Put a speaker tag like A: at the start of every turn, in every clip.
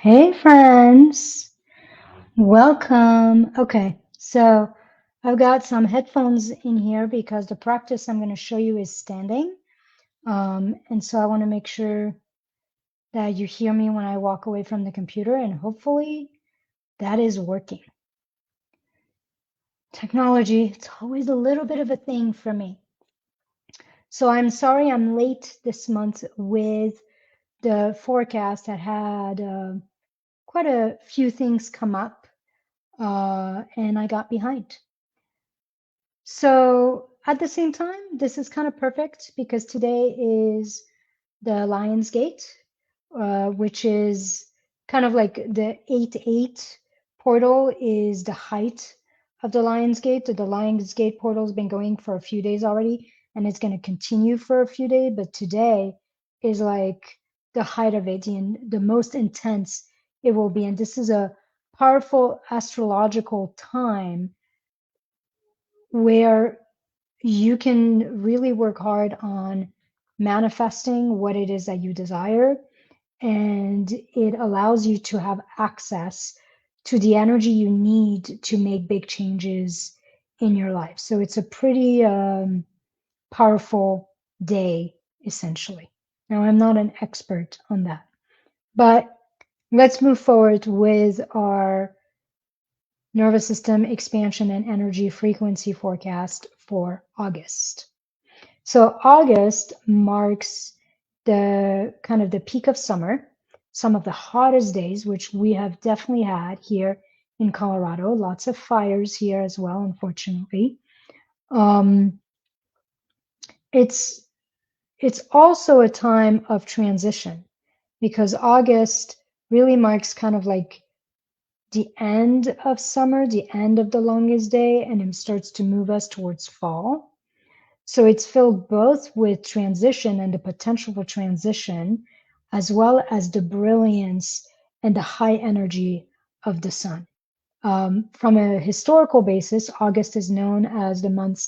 A: Hey friends, welcome. Okay, so I've got some headphones in here because the practice I'm going to show you is standing. And so I want to make sure that you hear me when I walk away from the computer, and hopefully that is working. Technology, it's always a little bit of a thing for me. So I'm sorry I'm late this month with the forecast. I had quite a few things come up and I got behind. So at the same time, this is kind of perfect because today is the Lion's Gate, which is kind of like the 8-8 portal is the height of the Lion's Gate. The Lion's Gate portal has been going for a few days already, and it's going to continue for a few days. But today is like the height of it and the most intense it will be. And this is a powerful astrological time where you can really work hard on manifesting what it is that you desire. And it allows you to have access to the energy you need to make big changes in your life. So it's a pretty powerful day, essentially. Now, I'm not an expert on that, but let's move forward with our nervous system expansion and energy frequency forecast for August. So August marks the kind of the peak of summer, some of the hottest days, which we have definitely had here in Colorado. Lots of fires here as well, unfortunately. Um, it's it's also a time of transition because August really marks kind of like the end of summer, the end of the longest day, and it starts to move us towards fall. So it's filled both with transition and the potential for transition, as well as the brilliance and the high energy of the sun. From a historical basis, August is known as the month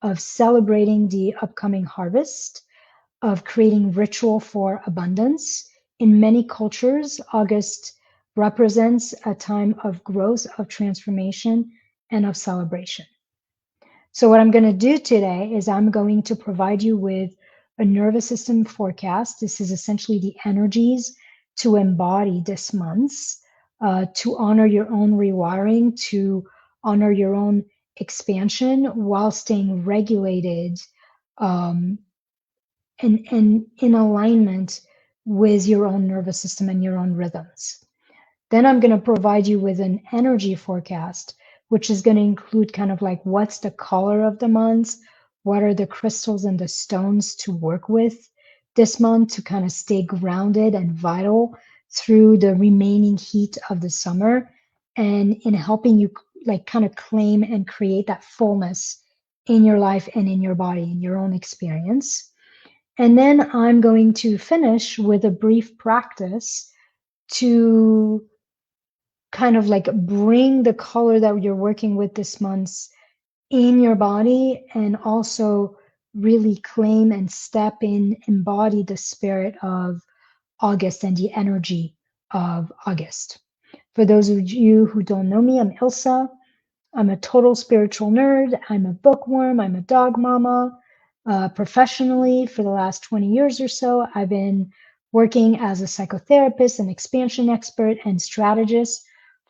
A: of celebrating the upcoming harvest, of creating ritual for abundance. In many cultures, August represents a time of growth, of transformation, and of celebration. So what I'm going to do today is I'm going to provide you with a nervous system forecast. This is essentially the energies to embody this month, to honor your own rewiring, to honor your own expansion while staying regulated um, and in alignment with your own nervous system and your own rhythms. Then I'm going to provide you with an energy forecast, which is going to include kind of like what's the color of the month, what are the crystals and the stones to work with this month to kind of stay grounded and vital through the remaining heat of the summer, and in helping you like kind of claim and create that fullness in your life and in your body, in your own experience. And then I'm going to finish with a brief practice to kind of like bring the color that you're working with this month in your body, and also really claim and step in, embody the spirit of August and the energy of August. For those of you who don't know me, I'm Ilsa. I'm a total spiritual nerd. I'm a bookworm. I'm a dog mama. Professionally, for the last 20 years or so, I've been working as a psychotherapist, an expansion expert, and strategist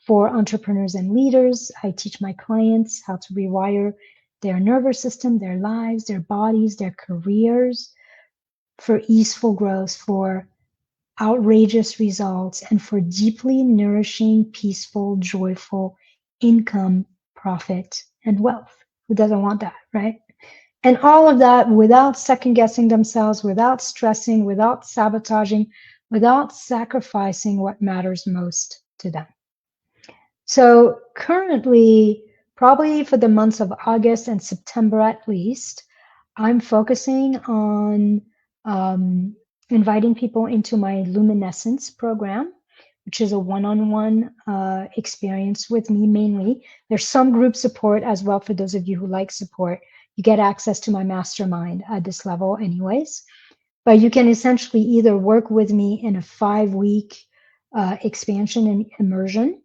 A: for entrepreneurs and leaders. I teach my clients how to rewire their nervous system, their lives, their bodies, their careers for easeful growth, for outrageous results, and for deeply nourishing, peaceful, joyful income, profit, and wealth. Who doesn't want that, right? And all of that without second guessing themselves, without stressing, without sabotaging, without sacrificing what matters most to them. So currently, probably for the months of August and September at least, I'm focusing on inviting people into my Luminescence program, which is a one-on-one experience with me mainly. There's some group support as well for those of you who like support. You get access to my mastermind at this level anyways. But you can essentially either work with me in a 5-week expansion and immersion,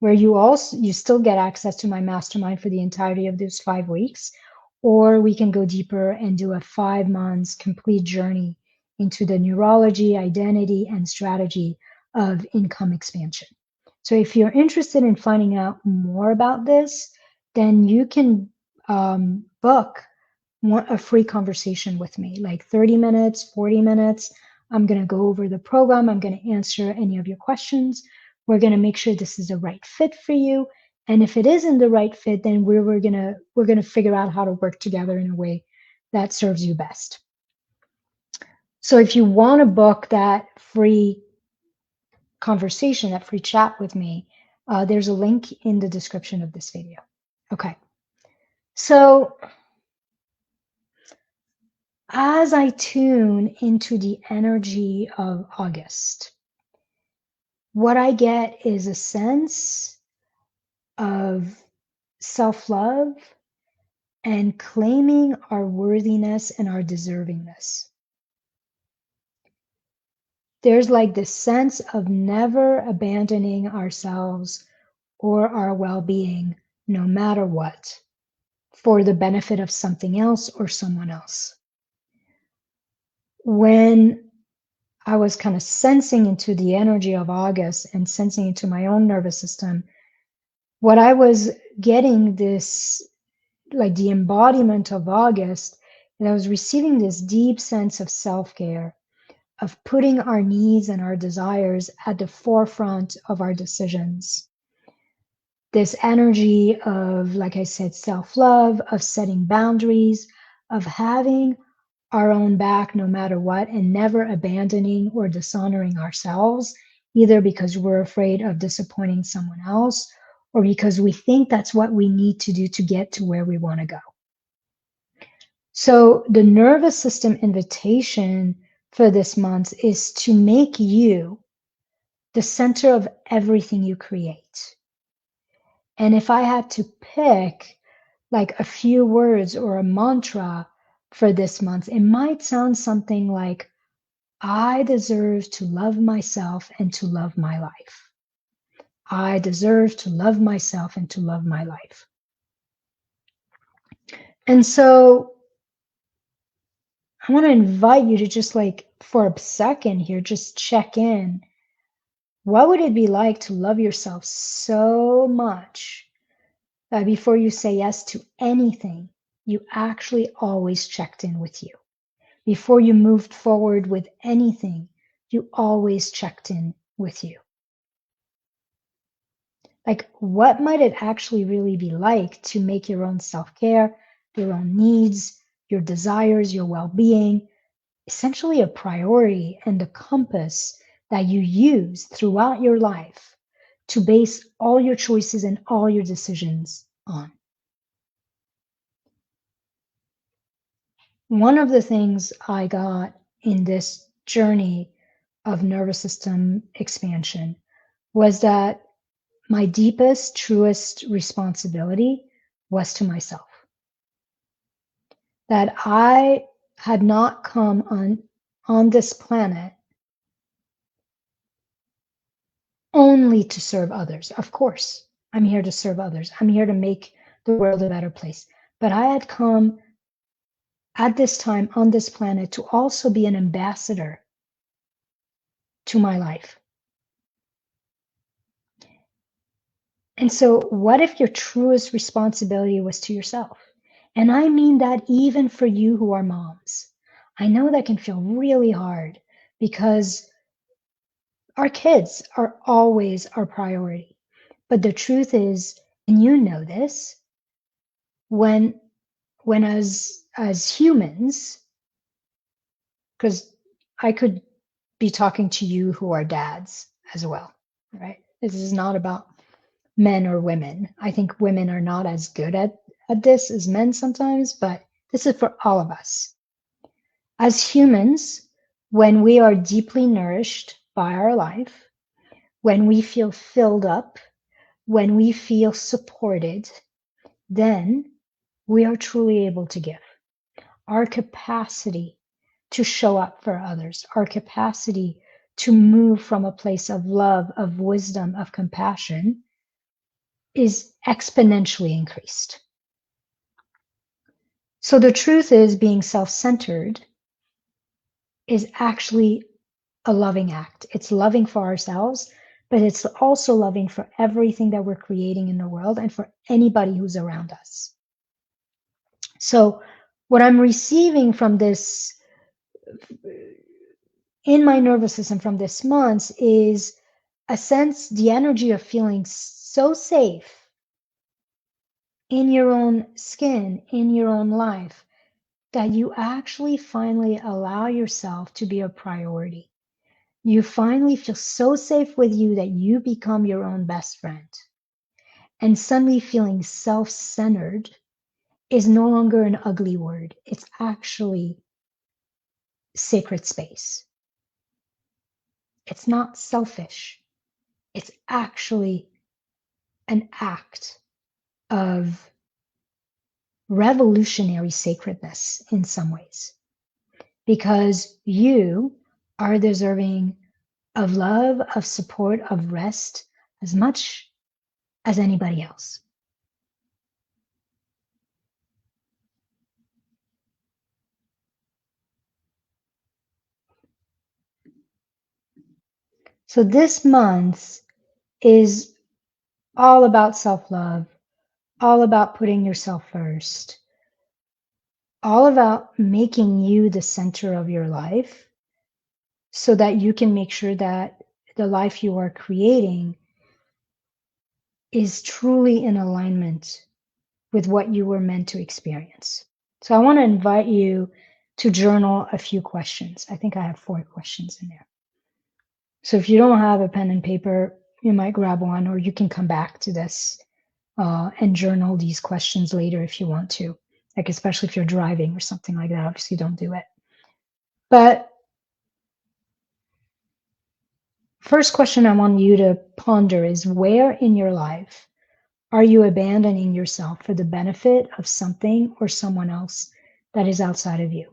A: where you still get access to my mastermind for the entirety of those 5 weeks, or we can go deeper and do a 5 months complete journey into the neurology, identity, and strategy of income expansion. So if you're interested in finding out more about this, then you can book a free conversation with me, like 30 minutes, 40 minutes. I'm going to go over the program. I'm going to answer any of your questions. We're going to make sure this is the right fit for you. And if it isn't the right fit, then we're going to figure out how to work together in a way that serves you best. So if you want to book that free conversation, that free chat with me, there's a link in the description of this video. Okay. So as I tune into the energy of August, what I get is a sense of self-love and claiming our worthiness and our deservingness. There's like this sense of never abandoning ourselves or our well-being, no matter what, for the benefit of something else or someone else. When I was kind of sensing into the energy of August and sensing into my own nervous system, what I was getting this, like the embodiment of August, and I was receiving this deep sense of self-care, of putting our needs and our desires at the forefront of our decisions. This energy of, like I said, self-love, of setting boundaries, of having our own back no matter what, and never abandoning or dishonoring ourselves, either because we're afraid of disappointing someone else or because we think that's what we need to do to get to where we want to go. So the nervous system invitation for this month is to make you the center of everything you create. And if I had to pick like a few words or a mantra for this month, it might sound something like, I deserve to love myself and to love my life. I deserve to love myself and to love my life. And so I want to invite you to just like for a second here, just check in. What would it be like to love yourself so much that before you say yes to anything, you actually always checked in with you? Before you moved forward with anything, you always checked in with you. Like, what might it actually really be like to make your own self-care, your own needs, your desires, your well-being, essentially a priority and a compass that you use throughout your life to base all your choices and all your decisions on? One of the things I got in this journey of nervous system expansion was that my deepest, truest responsibility was to myself. That I had not come on this planet only to serve others. Of course, I'm here to serve others. I'm here to make the world a better place. But I had come at this time on this planet to also be an ambassador to my life. And so, what if your truest responsibility was to yourself? And I mean that even for you who are moms. I know that can feel really hard because our kids are always our priority. But the truth is, and you know this, when as humans, because I could be talking to you who are dads as well, right? This is not about men or women. I think women are not as good at this as men sometimes, but this is for all of us. As humans, when we are deeply nourished by our life, when we feel filled up, when we feel supported, then we are truly able to give. Our capacity to show up for others, our capacity to move from a place of love, of wisdom, of compassion is exponentially increased. So the truth is, being self-centered is actually a loving act. It's loving for ourselves, but it's also loving for everything that we're creating in the world and for anybody who's around us. So what I'm receiving from this in my nervous system from this month is a sense, the energy of feeling so safe in your own skin, in your own life, that you actually finally allow yourself to be a priority. You finally feel so safe with you that you become your own best friend. And suddenly feeling self-centered is no longer an ugly word. It's actually sacred space. It's not selfish. It's actually an act of revolutionary sacredness in some ways, because you are deserving of love, of support, of rest as much as anybody else. So this month is all about self-love, all about putting yourself first, all about making you the center of your life so that you can make sure that the life you are creating is truly in alignment with what you were meant to experience. So I want to invite you to journal a few questions. I think I have 4 questions in there. So if you don't have a pen and paper, you might grab one, or you can come back to this and journal these questions later if you want to, like especially if you're driving or something like that. Obviously, don't do it. But first question I want you to ponder is, where in your life are you abandoning yourself for the benefit of something or someone else that is outside of you?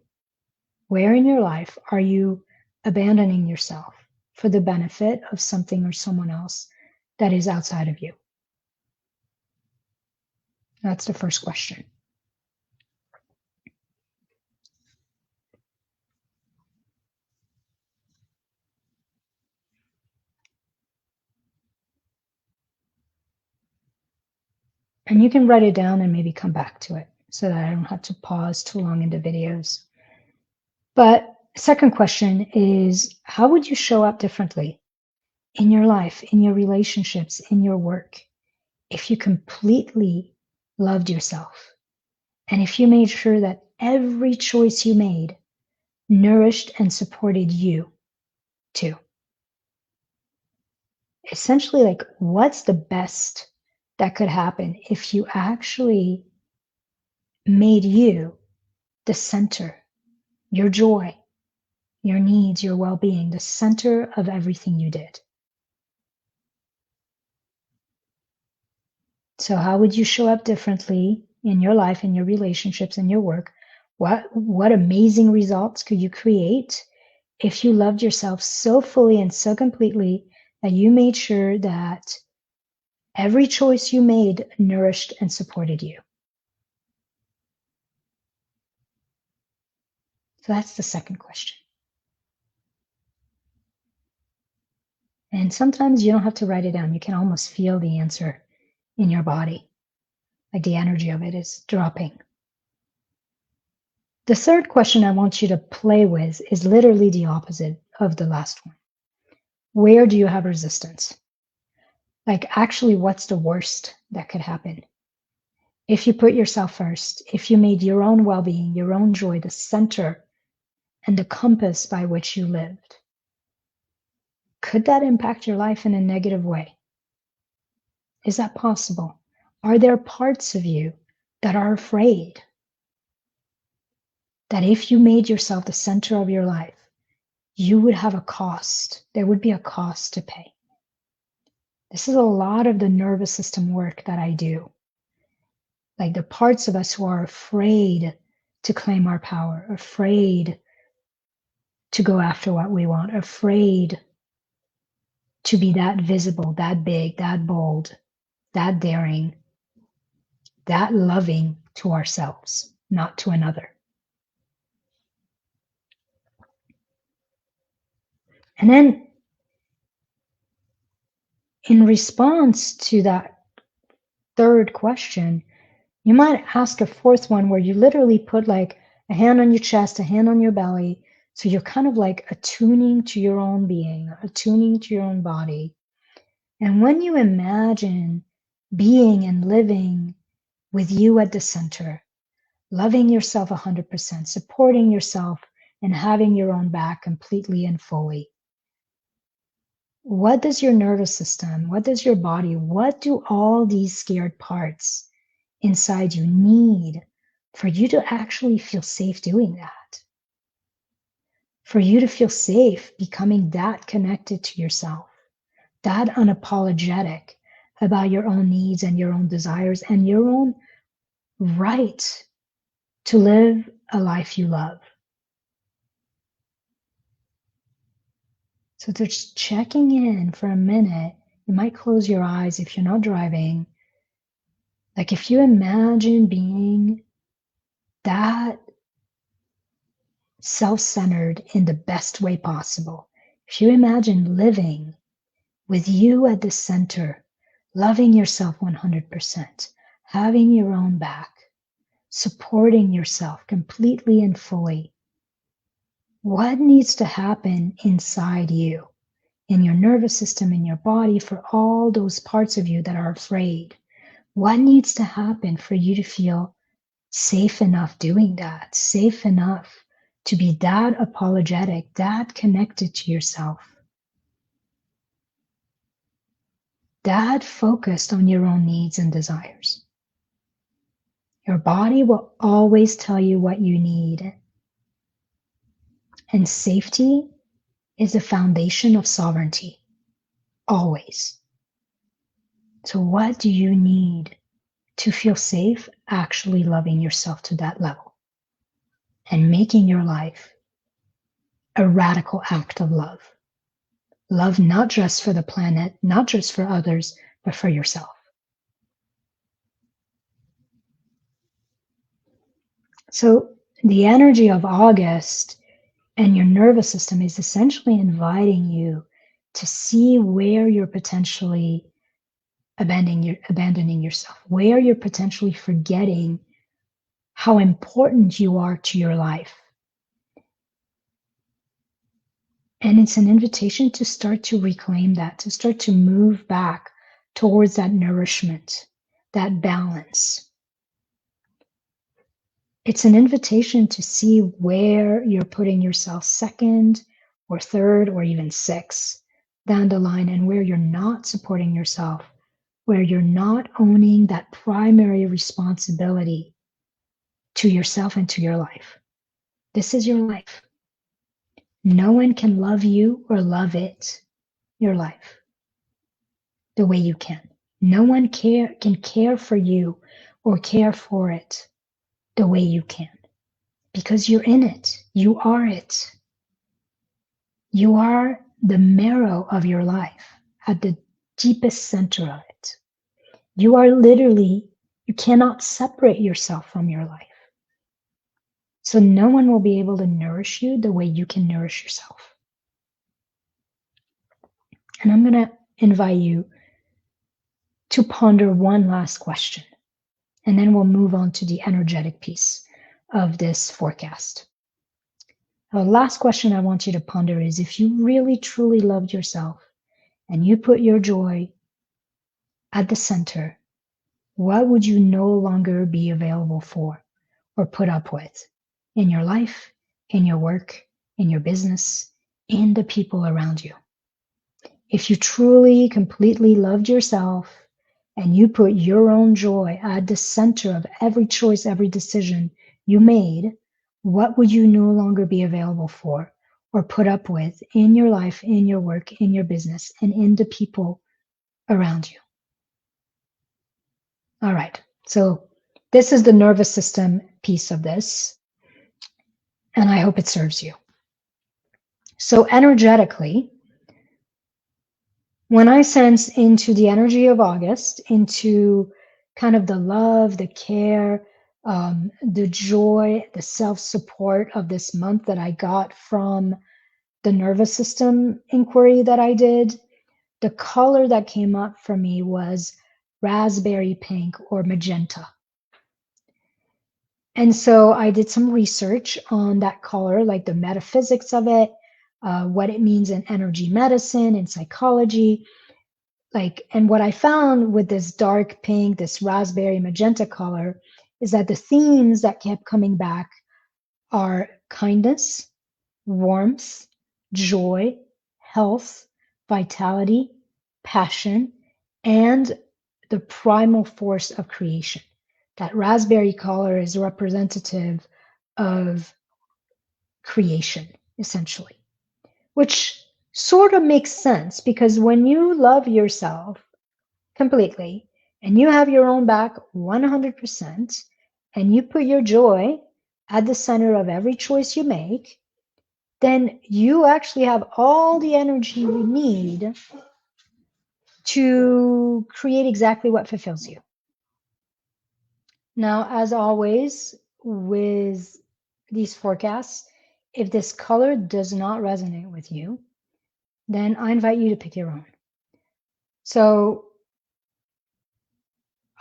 A: Where in your life are you abandoning yourself for the benefit of something or someone else that is outside of you? That's the first question. And you can write it down and maybe come back to it so that I don't have to pause too long in the videos. But second question is, how would you show up differently in your life, in your relationships, in your work, if you completely loved yourself? And if you made sure that every choice you made nourished and supported you too? Essentially, like, what's the best that could happen if you actually made you the center, your joy, your needs, your well-being, the center of everything you did? So how would you show up differently in your life, in your relationships, in your work? What amazing results could you create if you loved yourself so fully and so completely that you made sure that every choice you made nourished and supported you? So that's the second question. And sometimes you don't have to write it down. You can almost feel the answer in your body, like the energy of it is dropping. The third question I want you to play with is literally the opposite of the last one. Where do you have resistance? Like, actually, what's the worst that could happen? If you put yourself first, if you made your own well-being, your own joy, the center and the compass by which you lived, could that impact your life in a negative way? Is that possible? Are there parts of you that are afraid that if you made yourself the center of your life, you would have a cost? There would be a cost to pay. This is a lot of the nervous system work that I do. Like the parts of us who are afraid to claim our power, afraid to go after what we want, afraid to be that visible, that big, that bold, that daring, that loving to ourselves, not to another. And then in response to that third question, you might ask a fourth one where you literally put like a hand on your chest, a hand on your belly. So you're kind of like attuning to your own being, attuning to your own body. And when you imagine being and living with you at the center, loving yourself 100%, supporting yourself, and having your own back completely and fully, what does your nervous system, what does your body, what do all these scared parts inside you need for you to actually feel safe doing that? For you to feel safe becoming that connected to yourself, that unapologetic about your own needs and your own desires and your own right to live a life you love. So just checking in for a minute, you might close your eyes if you're not driving. Like if you imagine being that self-centered in the best way possible, if you imagine living with you at the center, loving yourself 100%, having your own back, supporting yourself completely and fully, what needs to happen inside you, in your nervous system, in your body, for all those parts of you that are afraid? What needs to happen for you to feel safe enough doing that, safe enough to be that apologetic, that connected to yourself, that focused on your own needs and desires? Your body will always tell you what you need. And safety is the foundation of sovereignty, always. So what do you need to feel safe actually loving yourself to that level and making your life a radical act of love? Love not just for the planet, not just for others, but for yourself. So the energy of August and your nervous system is essentially inviting you to see where you're potentially abandoning yourself, where you're potentially forgetting how important you are to your life. And it's an invitation to start to reclaim that, to start to move back towards that nourishment, that balance. It's an invitation to see where you're putting yourself second or third or even sixth down the line, and where you're not supporting yourself, where you're not owning that primary responsibility to yourself and to your life. This is your life. No one can love you or love it, your life, the way you can. No one can care for you or care for it the way you can, because you're in it. You are it. You are the marrow of your life, at the deepest center of it. You are literally, you cannot separate yourself from your life. So no one will be able to nourish you the way you can nourish yourself. And I'm going to invite you to ponder one last question, and then we'll move on to the energetic piece of this forecast. The last question I want you to ponder is, if you really truly loved yourself and you put your joy at the center, what would you no longer be available for or put up with in your life, in your work, in your business, in the people around you? If you truly, completely loved yourself and you put your own joy at the center of every choice, every decision you made, what would you no longer be available for or put up with in your life, in your work, in your business, and in the people around you? All right, so this is the nervous system piece of this, and I hope it serves you. So energetically, When I sense into the energy of August, into kind of the love, the care, the joy, the self support of this month that I got from the nervous system inquiry that I did, the color that came up for me was raspberry pink or magenta. And so I did some research on that color, like the metaphysics of it, what it means in energy medicine and psychology. And what I found with this dark pink, this raspberry magenta color, is that the themes that kept coming back are kindness, warmth, joy, health, vitality, passion, and the primal force of creation. That raspberry color is representative of creation, essentially, which sort of makes sense because when you love yourself completely and you have your own back 100% and you put your joy at the center of every choice you make, then you actually have all the energy you need to create exactly what fulfills you. Now, as always, with these forecasts, if this color does not resonate with you, then I invite you to pick your own. So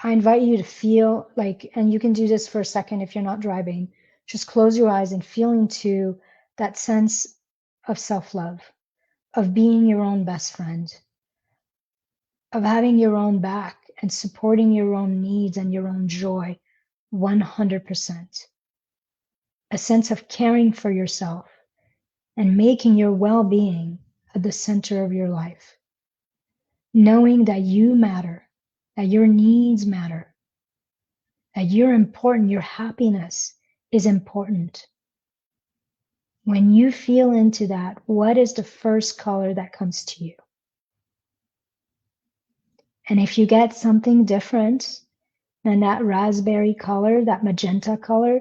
A: I invite you to feel like, and you can do this for a second if you're not driving, just close your eyes and feel into that sense of self-love, of being your own best friend, of having your own back and supporting your own needs and your own joy 100%. A sense of caring for yourself and making your well-being at the center of your life. Knowing that you matter, that your needs matter, that you're important, your happiness is important. When you feel into that, what is the first color that comes to you? And if you get something different than that raspberry color, that magenta color,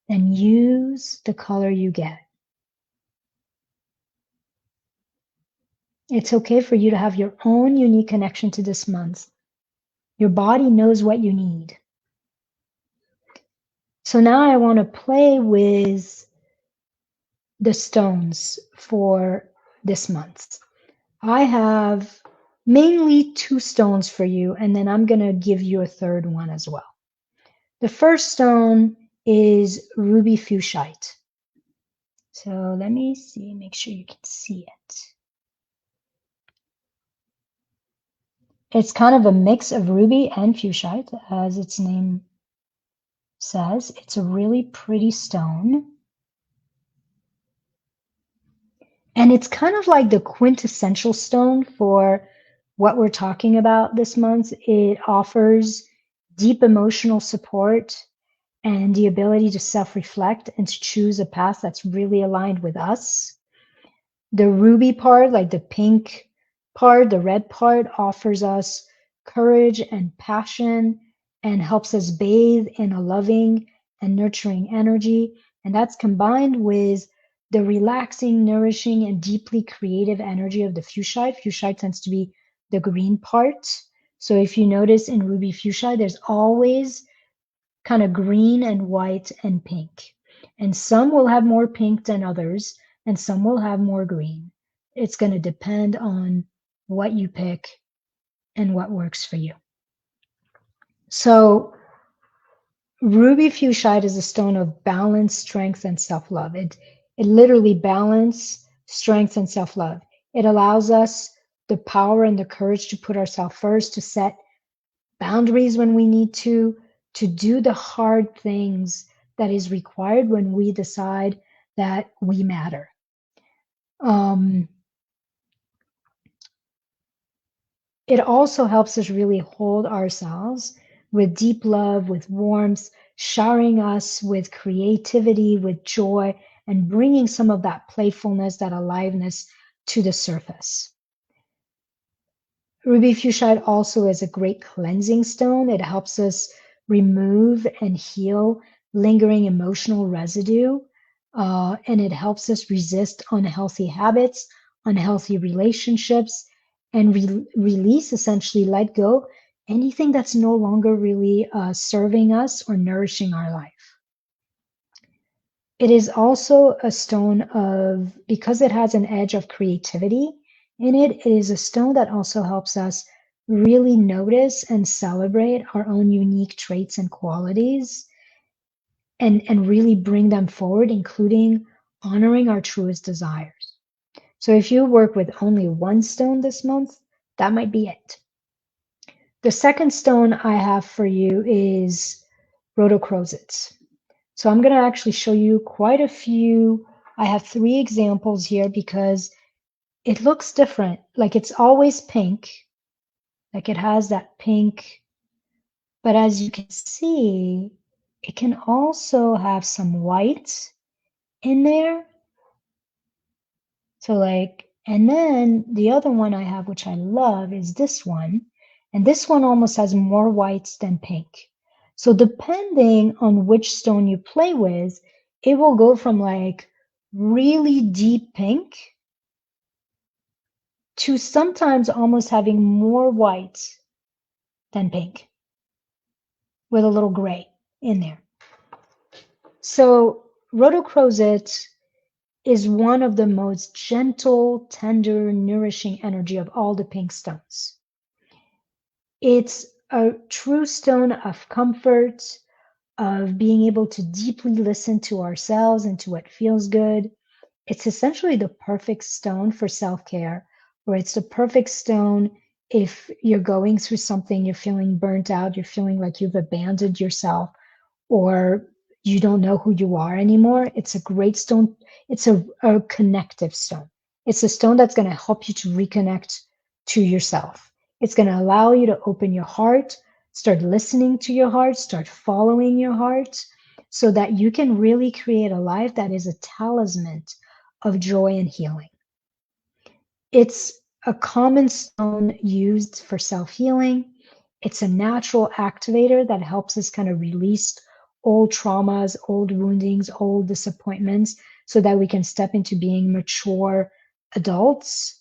A: then use the color you get. It's okay for you to have your own unique connection to this month. Your body knows what you need. So now I want to play with the stones for this month. I have mainly 2 stones for you, and then I'm going to give you a third one as well. The first stone is ruby fuchsite. So let me see, make sure you can see it. It's kind of a mix of ruby and fuchsite, as its name says. It's a really pretty stone. And it's kind of like the quintessential stone for what we're talking about this month. It offers deep emotional support and the ability to self-reflect and to choose a path that's really aligned with us. The ruby part, like the pink part, the red part, offers us courage and passion and helps us bathe in a loving and nurturing energy. And that's combined with the relaxing, nourishing, and deeply creative energy of the fuchsite. Fuchsite tends to be the green part. So if you notice in ruby fuchsite, there's always kind of green and white and pink. And some will have more pink than others, and some will have more green. It's going to depend on what you pick and what works for you. So ruby fuchsite is a stone of balance, strength, and self-love. It literally balance, strength, and self-love. It allows us the power and the courage to put ourselves first, to set boundaries when we need to do the hard things that is required when we decide that we matter. It also helps us really hold ourselves with deep love, with warmth, showering us with creativity, with joy, and bringing some of that playfulness, that aliveness to the surface. Ruby fuchsite also is a great cleansing stone. It helps us remove and heal lingering emotional residue, and it helps us resist unhealthy habits, unhealthy relationships, and release, essentially let go anything that's no longer really serving us or nourishing our life. It is also a stone of, because it has an edge of creativity in it, it is a stone that also helps us really notice and celebrate our own unique traits and qualities and really bring them forward, including honoring our truest desires. So if you work with only one stone this month, that might be it. The second stone I have for you is rhodochrosite. So I'm going to actually show you quite a few. I have 3 examples here because it looks different. Like it's always pink, like it has that pink, but as you can see, it can also have some white in there. So like, and then the other one I have, which I love, is this one. And this one almost has more whites than pink. So depending on which stone you play with, it will go from like really deep pink to sometimes almost having more white than pink with a little gray in there. So rhodochrosite is one of the most gentle, tender, nourishing energy of all the pink stones. It's a true stone of comfort, of being able to deeply listen to ourselves and to what feels good. It's essentially the perfect stone for self-care, or it's the perfect stone if you're going through something, you're feeling burnt out, you're feeling like you've abandoned yourself, or you don't know who you are anymore. It's a great stone. It's a connective stone. It's a stone that's going to help you to reconnect to yourself. It's going to allow you to open your heart, start listening to your heart, start following your heart, so that you can really create a life that is a talisman of joy and healing. It's a common stone used for self-healing. It's a natural activator that helps us kind of release old traumas, old woundings, old disappointments, so that we can step into being mature adults,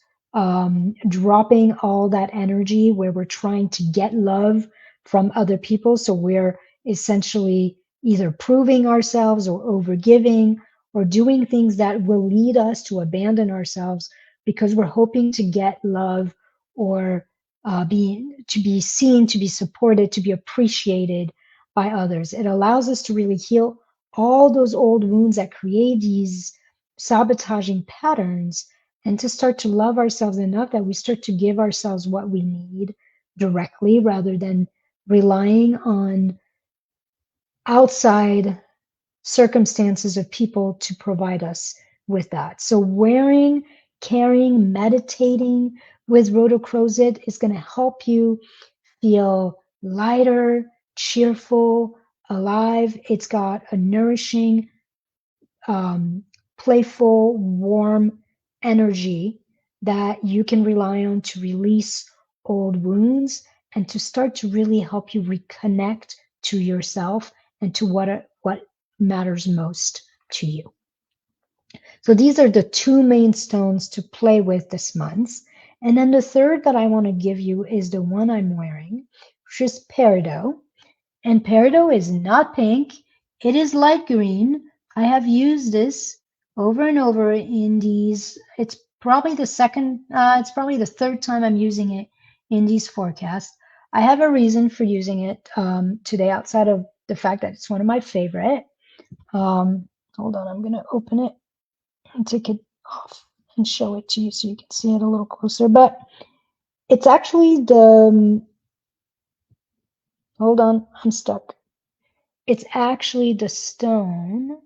A: dropping all that energy where we're trying to get love from other people. So we're essentially either proving ourselves or overgiving or doing things that will lead us to abandon ourselves because we're hoping to get love or to be seen, to be supported, to be appreciated by others. It allows us to really heal all those old wounds that create these sabotaging patterns and to start to love ourselves enough that we start to give ourselves what we need directly rather than relying on outside circumstances of people to provide us with that. So wearing, carrying, meditating with rhodochrosite is going to help you feel lighter, cheerful, alive. It's got a nourishing, playful, warm energy that you can rely on to release old wounds and to start to really help you reconnect to yourself and to what matters most to you. So these are the 2 main stones to play with this month. And then the third that I want to give you is the one I'm wearing, which is peridot. And peridot is not pink. It is light green. I have used this over and over in these. It's probably it's probably the third time I'm using it in these forecasts. I have a reason for using it today outside of the fact that it's one of my favorite. Hold on, I'm going to open it and take it off and show it to you so you can see it a little closer. But it's actually hold on, I'm stuck. It's actually the stone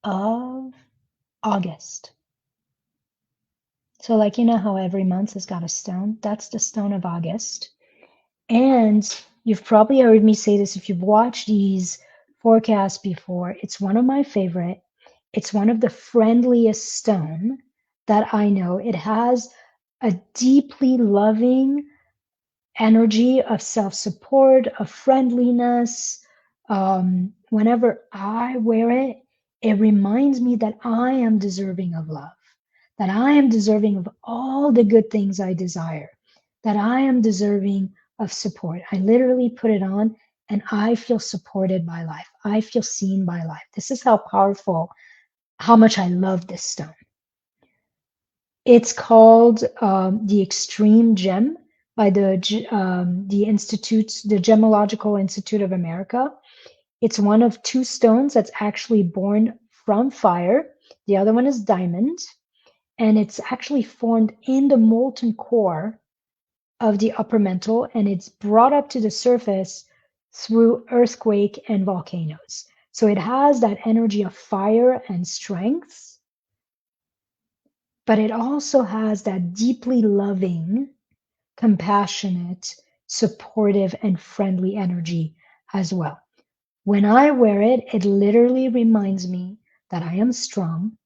A: of August. So like, you know how every month has got a stone? That's the stone of August. And you've probably heard me say this if you've watched these forecasts before. It's one of my favorite. It's one of the friendliest stone that I know. It has a deeply loving energy of self-support, of friendliness. Whenever I wear it, it reminds me that I am deserving of love, that I am deserving of all the good things I desire. that I am deserving of support. I literally put it on and I feel supported by life. I feel seen by life. This is how powerful, how much I love this stone. It's called the Extreme Gem by the Institute, the Gemological Institute of America. It's one of two stones that's actually born from fire. The other one is diamond, and it's actually formed in the molten core of the upper mantle, and it's brought up to the surface through earthquake and volcanoes. So it has that energy of fire and strength, but it also has that deeply loving, compassionate, supportive, and friendly energy as well. When I wear it, it literally reminds me that I am strong,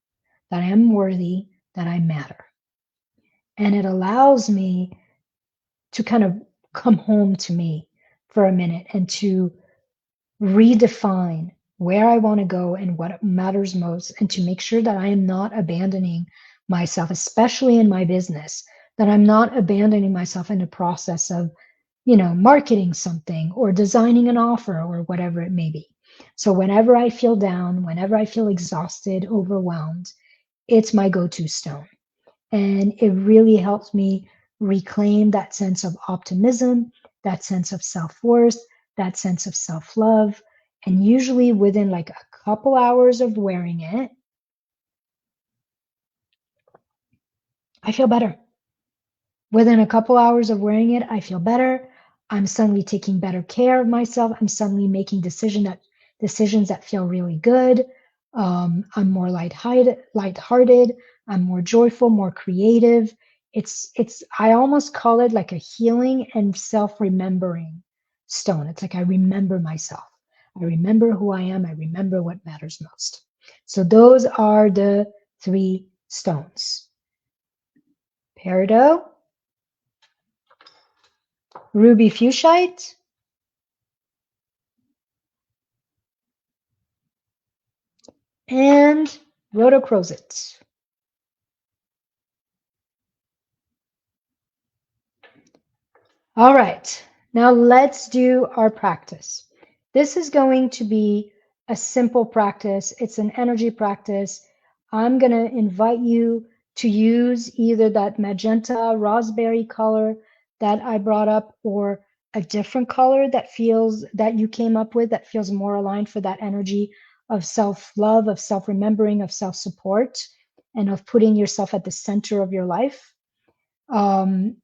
A: that I am worthy, that I matter. And it allows me to kind of come home to me for a minute and to redefine where I want to go and what matters most, and to make sure that I am not abandoning myself, especially in my business, that I'm not abandoning myself in the process of, marketing something or designing an offer or whatever it may be. So whenever I feel down, whenever I feel exhausted, overwhelmed, it's my go-to stone. And it really helps me reclaim that sense of optimism, that sense of self-worth, that sense of self-love. And usually within like a couple hours of wearing it, I feel better. Within a couple hours of wearing it, I feel better. I'm suddenly taking better care of myself. I'm suddenly making decisions that feel really good. I'm more lighthearted. I'm more joyful, more creative. I almost call it like a healing and self-remembering stone. It's like I remember myself. I remember who I am. I remember what matters most. So those are the three stones. Peridot, ruby fuchsite, and rhodochrosite. All right, now let's do our practice. This is going to be a simple practice. It's an energy practice. I'm going to invite you to use either that magenta raspberry color that I brought up, or a different color that you came up with that feels more aligned for that energy of self-love, of self-remembering, of self-support, and of putting yourself at the center of your life. And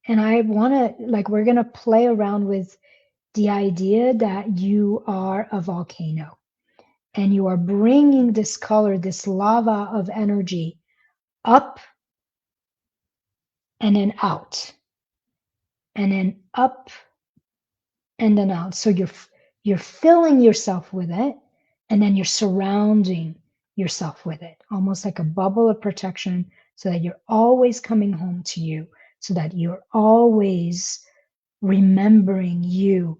A: I want to, we're going to play around with the idea that you are a volcano and you are bringing this color, this lava of energy up and then out, and then up and then out. So you're filling yourself with it, and then you're surrounding yourself with it, almost like a bubble of protection, so that you're always coming home to you, so that you're always remembering you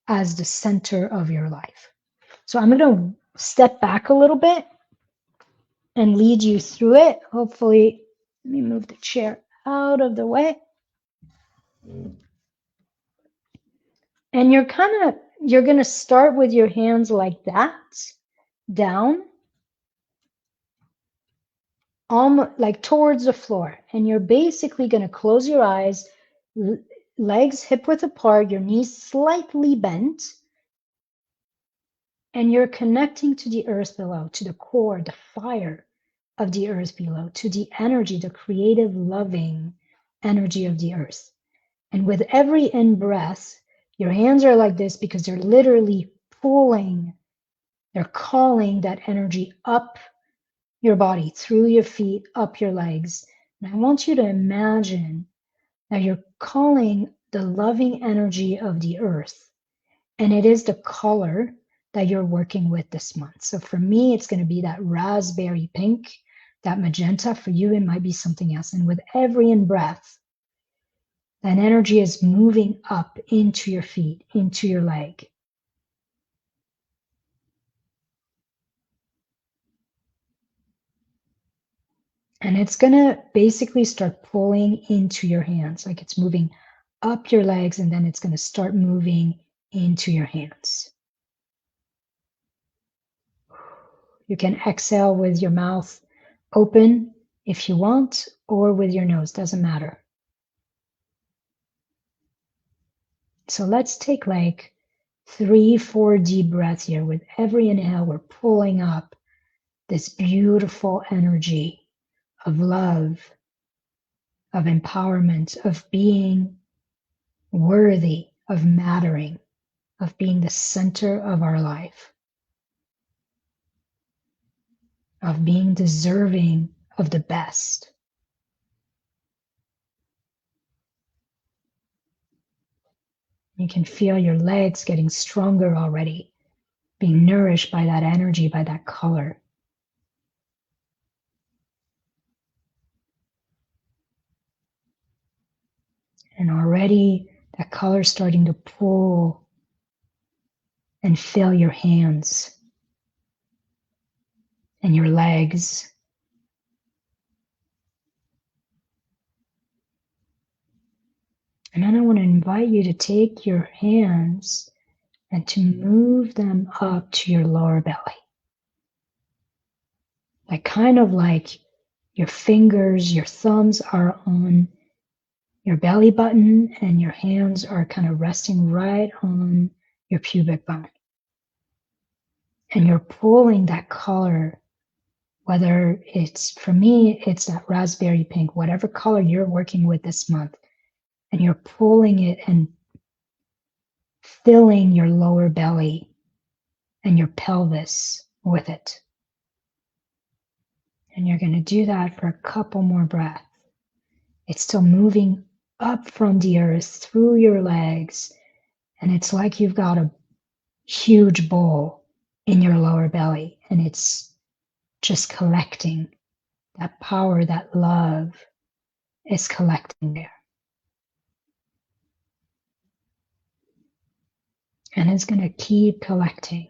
A: as the center of your life. So I'm going to step back a little bit and lead you through it. Hopefully, let me move the chair out of the way. And you're going to start with your hands like that, down, almost like towards the floor. And you're basically going to close your eyes, legs hip width apart, your knees slightly bent, and you're connecting to the earth below, to the core, the fire of the earth below, to the energy, the creative, loving energy of the earth. And with every in-breath, your hands are like this because they're literally pulling, they're calling that energy up your body, through your feet, up your legs. And I want you to imagine that you're calling the loving energy of the earth, and it is the color that you're working with this month. So for me, it's going to be that raspberry pink, that magenta. For you, it might be something else. And with every in-breath, that energy is moving up into your feet, into your leg. And it's going to basically start pulling into your hands, like it's moving up your legs, and then it's going to start moving into your hands. You can exhale with your mouth open if you want, or with your nose, doesn't matter. So let's take like 3-4 deep breaths here. With every inhale, we're pulling up this beautiful energy of love, of empowerment, of being worthy, of mattering, of being the center of our life, of being deserving of the best. You can feel your legs getting stronger already, being nourished by that energy, by that color. And already that color starting to pull and fill your hands and your legs. And then I want to invite you to take your hands and to move them up to your lower belly. Like kind of like your fingers, your thumbs are on your belly button and your hands are kind of resting right on your pubic bone. And you're pulling that color, whether it's, for me, it's that raspberry pink, whatever color you're working with this month, and you're pulling it and filling your lower belly and your pelvis with it. And you're going to do that for a couple more breaths. It's still moving up from the earth through your legs, and it's like you've got a huge bowl in your lower belly, and it's just collecting. That power, that love is collecting there. And it's going to keep collecting.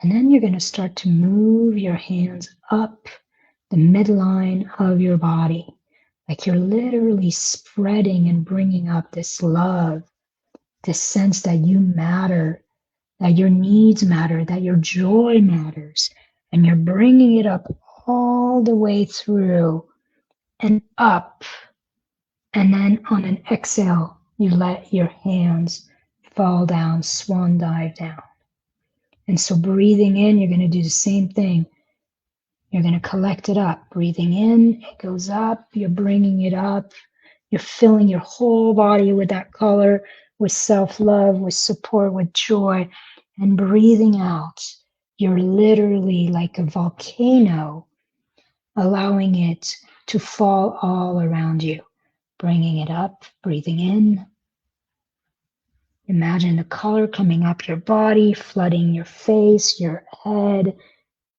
A: And then you're going to start to move your hands up the midline of your body. Like you're literally spreading and bringing up this love, this sense that you matter, that your needs matter, that your joy matters. And you're bringing it up all the way through and up. And then on an exhale, you let your hands fall down, swan dive down. And so breathing in, you're going to do the same thing. You're going to collect it up. Breathing in, it goes up. You're bringing it up. You're filling your whole body with that color, with self-love, with support, with joy. And breathing out, you're literally like a volcano, allowing it to fall all around you. Bringing it up, breathing in. Imagine the color coming up your body, flooding your face, your head,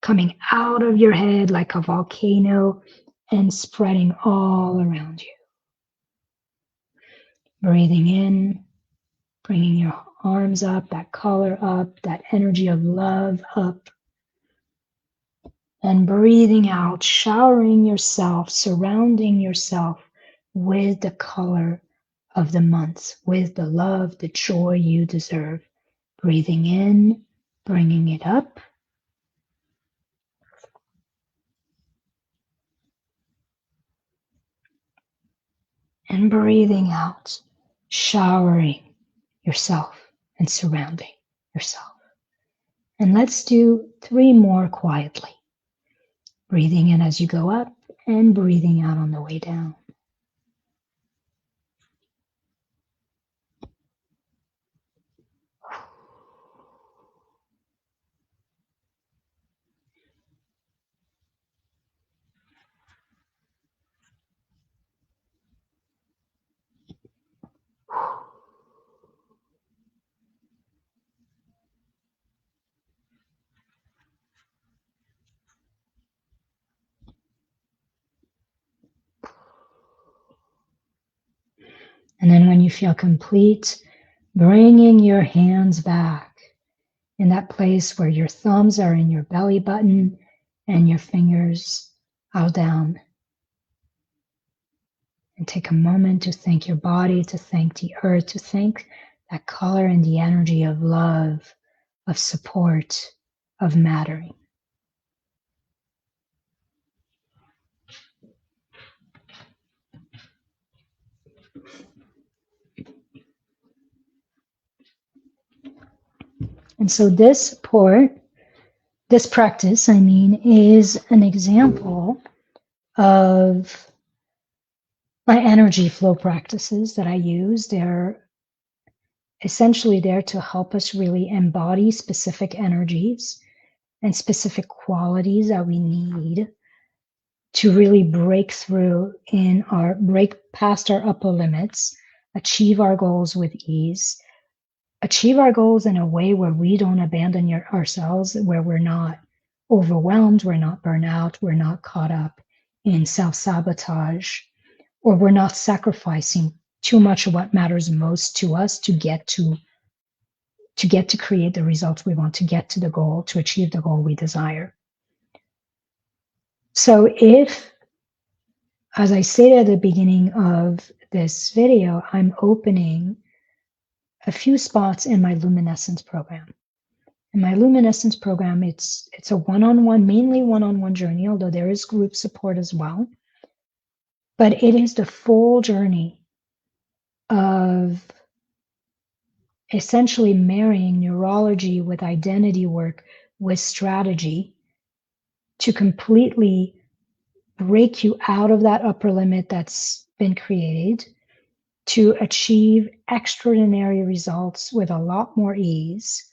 A: coming out of your head like a volcano and spreading all around you. Breathing in, bringing your arms up, that color up, that energy of love up. And breathing out, showering yourself, surrounding yourself with the color of the month, with the love, the joy you deserve. Breathing in, bringing it up. And breathing out, showering yourself and surrounding yourself. And let's do 3 more quietly. Breathing in as you go up and breathing out on the way down. And then when you feel complete, bringing your hands back in that place where your thumbs are in your belly button and your fingers out down. And take a moment to thank your body, to thank the earth, to thank that color and the energy of love, of support, of mattering. And so this practice, is an example of my energy flow practices that I use. They're essentially there to help us really embody specific energies and specific qualities that we need to really break past our upper limits, achieve our goals with ease, achieve our goals in a way where we don't abandon ourselves, where we're not overwhelmed, we're not burnt out, we're not caught up in self-sabotage, or we're not sacrificing too much of what matters most to us to get to create the results we want, to get to the goal, to achieve the goal we desire. So if, as I stated at the beginning of this video, I'm opening a few spots in my Luminescence program. In my Luminescence program, it's a one-on-one, mainly one-on-one journey, although there is group support as well. But it is the full journey of essentially marrying neurology with identity work with strategy to completely break you out of that upper limit that's been created to achieve extraordinary results with a lot more ease,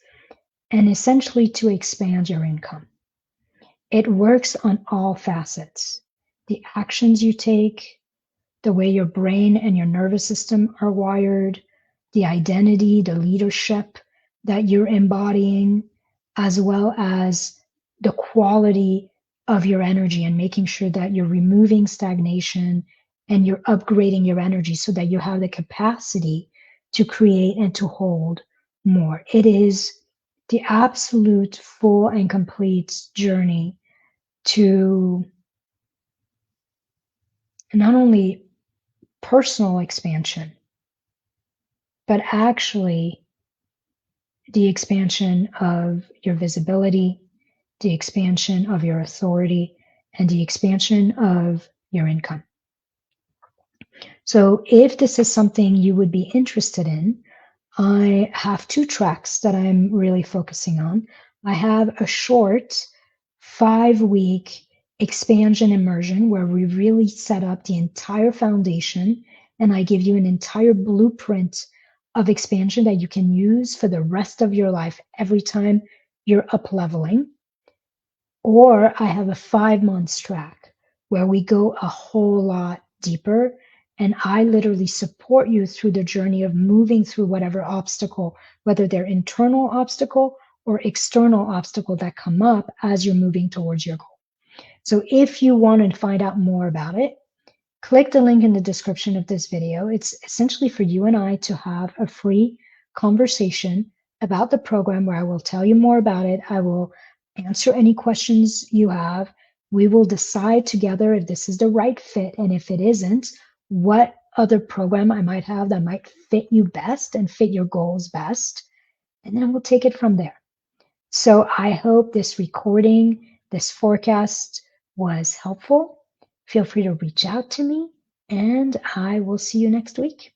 A: and essentially to expand your income. It works on all facets. The actions you take, the way your brain and your nervous system are wired, the identity, the leadership that you're embodying, as well as the quality of your energy and making sure that you're removing stagnation and you're upgrading your energy so that you have the capacity to create and to hold more. It is the absolute full and complete journey to not only personal expansion, but actually the expansion of your visibility, the expansion of your authority, and the expansion of your income. So if this is something you would be interested in, I have 2 tracks that I'm really focusing on. I have a short 5-week expansion immersion where we really set up the entire foundation and I give you an entire blueprint of expansion that you can use for the rest of your life every time you're up leveling. Or I have a 5-month track where we go a whole lot deeper and I literally support you through the journey of moving through whatever obstacle, whether they're internal obstacle or external obstacle that come up as you're moving towards your goal. So if you want to find out more about it, click the link in the description of this video. It's essentially for you and I to have a free conversation about the program where I will tell you more about it. I will answer any questions you have. We will decide together if this is the right fit, and if it isn't, what other program I might have that might fit you best and fit your goals best. And then we'll take it from there. So I hope this recording, this forecast was helpful. Feel free to reach out to me, and I will see you next week.